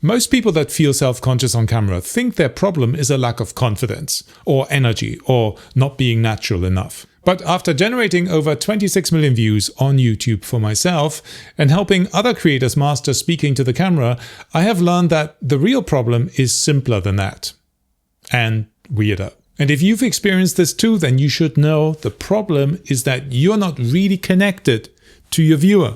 Most people that feel self-conscious on camera think their problem is a lack of confidence, or energy, or not being natural enough. But after generating over 26 million views on YouTube for myself and helping other creators master speaking to the camera, I have learned that the real problem is simpler than that. And weirder. And if you've experienced this too, then you should know the problem is that you're not really connected to your viewer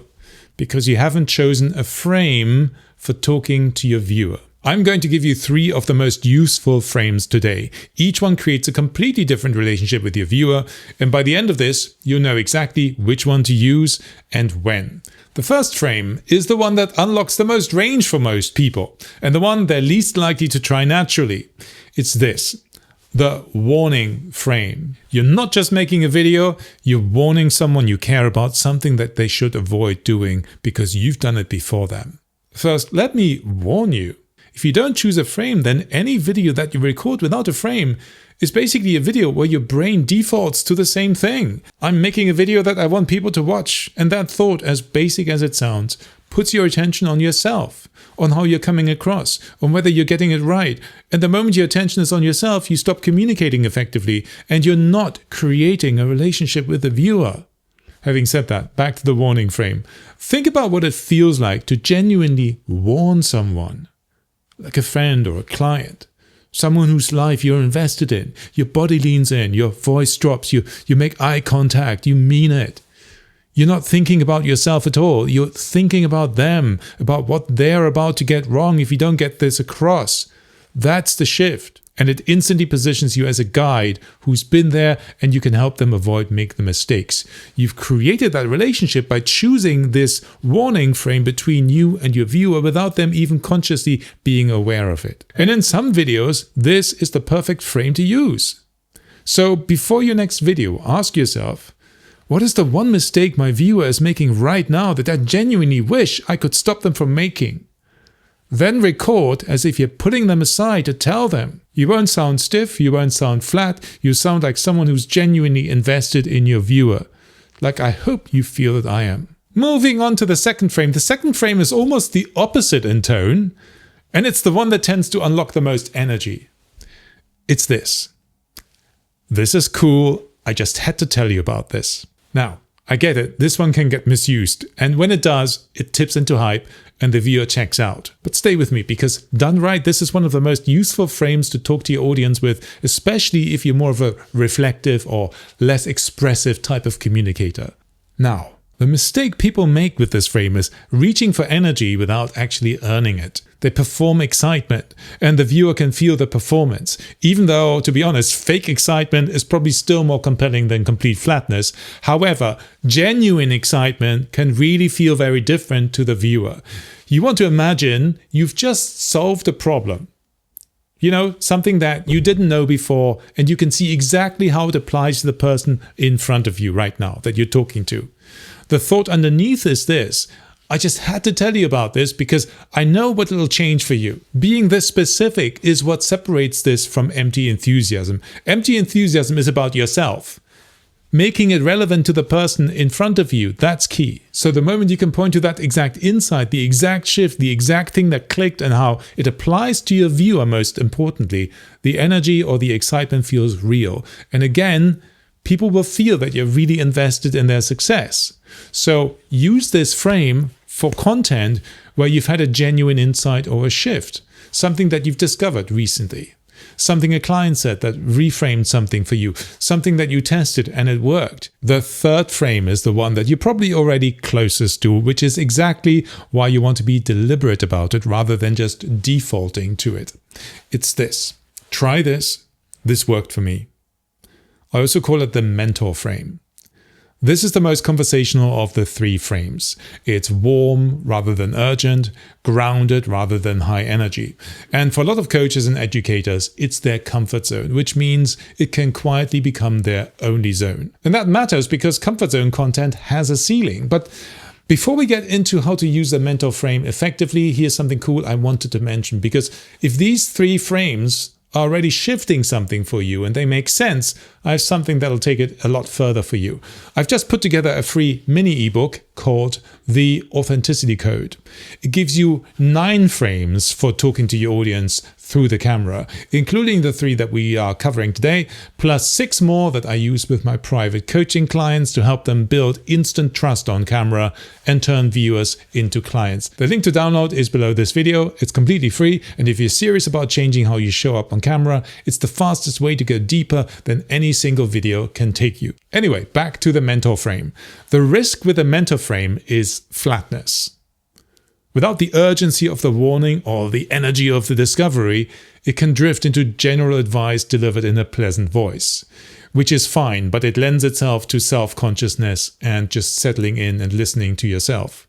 because you haven't chosen a frame for talking to your viewer. I'm going to give you 3 of the most useful frames today. Each one creates a completely different relationship with your viewer, and by the end of this, you'll know exactly which one to use and when. The first frame is the one that unlocks the most range for most people, and the one they're least likely to try naturally. It's this. The warning frame. You're not just making a video, you're warning someone you care about something that they should avoid doing because you've done it before them. First, let me warn you. If you don't choose a frame, then any video that you record without a frame is basically a video where your brain defaults to the same thing. I'm making a video that I want people to watch, and that thought, as basic as it sounds, puts your attention on yourself, on how you're coming across, on whether you're getting it right. And the moment your attention is on yourself, you stop communicating effectively, and you're not creating a relationship with the viewer. Having said that, back to the warning frame. Think about what it feels like to genuinely warn someone. Like a friend or a client, someone whose life you're invested in. Your body leans in, your voice drops, you make eye contact, you mean it. You're not thinking about yourself at all, you're thinking about them, about what they're about to get wrong if you don't get this across. That's the shift. And it instantly positions you as a guide who's been there and you can help them avoid making the mistakes. You've created that relationship by choosing this warning frame between you and your viewer without them even consciously being aware of it. And in some videos, this is the perfect frame to use. So before your next video, ask yourself, what is the one mistake my viewer is making right now that I genuinely wish I could stop them from making? Then record as if you're putting them aside to tell them. You won't sound stiff, you won't sound flat, you sound like someone who's genuinely invested in your viewer. Like I hope you feel that I am. Moving on to the second frame. The second frame is almost the opposite in tone, and it's the one that tends to unlock the most energy. It's this. This is cool, I just had to tell you about this. Now, I get it, this one can get misused, and when it does, it tips into hype and the viewer checks out. But stay with me, because done right, this is one of the most useful frames to talk to your audience with, especially if you're more of a reflective or less expressive type of communicator. Now, the mistake people make with this frame is reaching for energy without actually earning it. They perform excitement, and the viewer can feel the performance. Even though, to be honest, fake excitement is probably still more compelling than complete flatness. However, genuine excitement can really feel very different to the viewer. You want to imagine you've just solved a problem. You know, something that you didn't know before, and you can see exactly how it applies to the person in front of you right now that you're talking to. The thought underneath is this. I just had to tell you about this because I know what it'll change for you. Being this specific is what separates this from empty enthusiasm. Empty enthusiasm is about yourself. Making it relevant to the person in front of you, that's key. So the moment you can point to that exact insight, the exact shift, the exact thing that clicked and how it applies to your viewer, most importantly, the energy or the excitement feels real. And again, people will feel that you're really invested in their success. So use this frame for content where you've had a genuine insight or a shift, something that you've discovered recently, something a client said that reframed something for you, something that you tested and it worked. The third frame is the one that you're probably already closest to, which is exactly why you want to be deliberate about it rather than just defaulting to it. It's this. Try this. This worked for me. I also call it the mentor frame. This is the most conversational of the 3 frames. It's warm rather than urgent, grounded rather than high energy. And for a lot of coaches and educators, it's their comfort zone, which means it can quietly become their only zone. And that matters because comfort zone content has a ceiling. But before we get into how to use the mentor frame effectively, here's something cool I wanted to mention, because if these 3 frames are already shifting something for you and they make sense, I have something that'll take it a lot further for you. I've just put together a free mini ebook called The Authenticity Code. It gives you 9 frames for talking to your audience through the camera, including the 3 that we are covering today, plus 6 more that I use with my private coaching clients to help them build instant trust on camera and turn viewers into clients. The link to download is below this video. It's completely free, and if you're serious about changing how you show up on camera, it's the fastest way to go deeper than any single video can take you. Anyway, back to the mentor frame. The risk with a mentor frame is flatness. Without the urgency of the warning or the energy of the discovery, it can drift into general advice delivered in a pleasant voice, which is fine, but it lends itself to self-consciousness and just settling in and listening to yourself,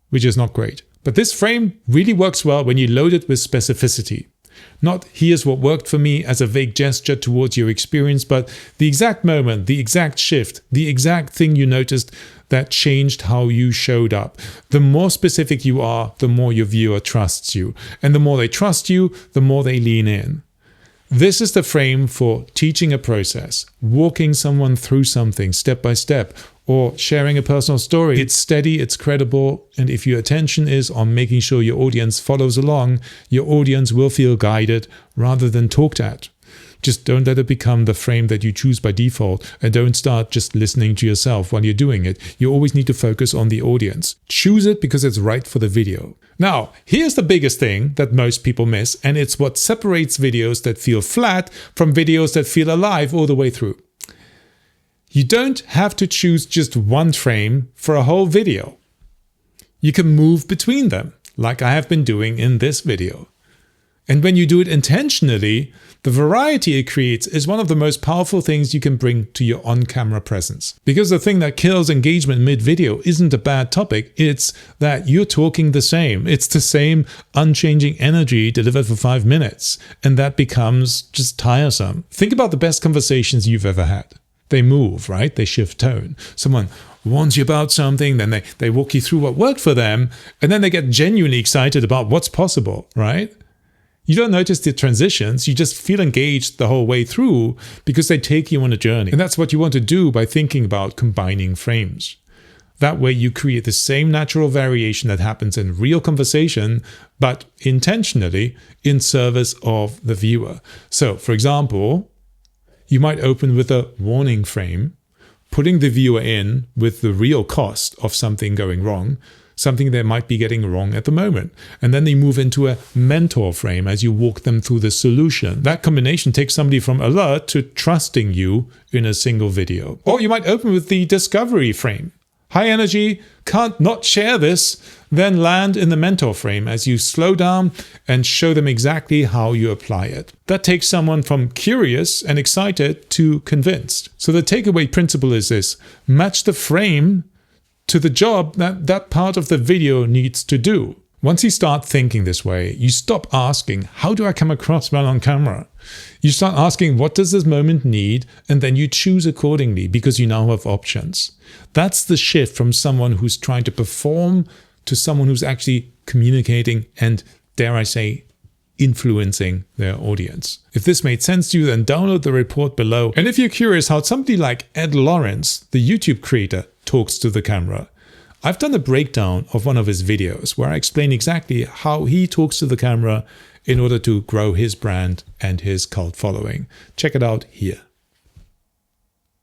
which is not great. But this frame really works well when you load it with specificity. Not here's what worked for me as a vague gesture towards your experience, but the exact moment, the exact shift, the exact thing you noticed that changed how you showed up. The more specific you are, the more your viewer trusts you. And the more they trust you, the more they lean in. This is the frame for teaching a process, walking someone through something step by step, or sharing a personal story. It's steady, it's credible, and if your attention is on making sure your audience follows along, your audience will feel guided rather than talked at. Just don't let it become the frame that you choose by default, and don't start just listening to yourself while you're doing it. You always need to focus on the audience. Choose it because it's right for the video. Now, here's the biggest thing that most people miss, and it's what separates videos that feel flat from videos that feel alive all the way through. You don't have to choose just one frame for a whole video. You can move between them, like I have been doing in this video. And when you do it intentionally, the variety it creates is one of the most powerful things you can bring to your on-camera presence. Because the thing that kills engagement mid-video isn't a bad topic, it's that you're talking the same. It's the same unchanging energy delivered for 5 minutes, and that becomes just tiresome. Think about the best conversations you've ever had. They move, right? They shift tone. Someone warns you about something, then they walk you through what worked for them, and then they get genuinely excited about what's possible, right? You don't notice the transitions, you just feel engaged the whole way through because they take you on a journey. And that's what you want to do by thinking about combining frames. That way you create the same natural variation that happens in real conversation, but intentionally in service of the viewer. So, for example, you might open with a warning frame, putting the viewer in with the real cost of something going wrong, something they might be getting wrong at the moment. And then they move into a mentor frame as you walk them through the solution. That combination takes somebody from alert to trusting you in a single video. Or you might open with the discovery frame. High energy, can't not share this, then land in the mentor frame as you slow down and show them exactly how you apply it. That takes someone from curious and excited to convinced. So the takeaway principle is this: match the frame to the job that part of the video needs to do. Once you start thinking this way, you stop asking, how do I come across well on camera? You start asking, what does this moment need? And then you choose accordingly because you now have options. That's the shift from someone who's trying to perform to someone who's actually communicating and, dare I say, influencing their audience. If this made sense to you, then download the report below. And if you're curious how somebody like Ed Lawrence, the YouTube creator, talks to the camera, I've done a breakdown of one of his videos where I explain exactly how he talks to the camera in order to grow his brand and his cult following. Check it out here.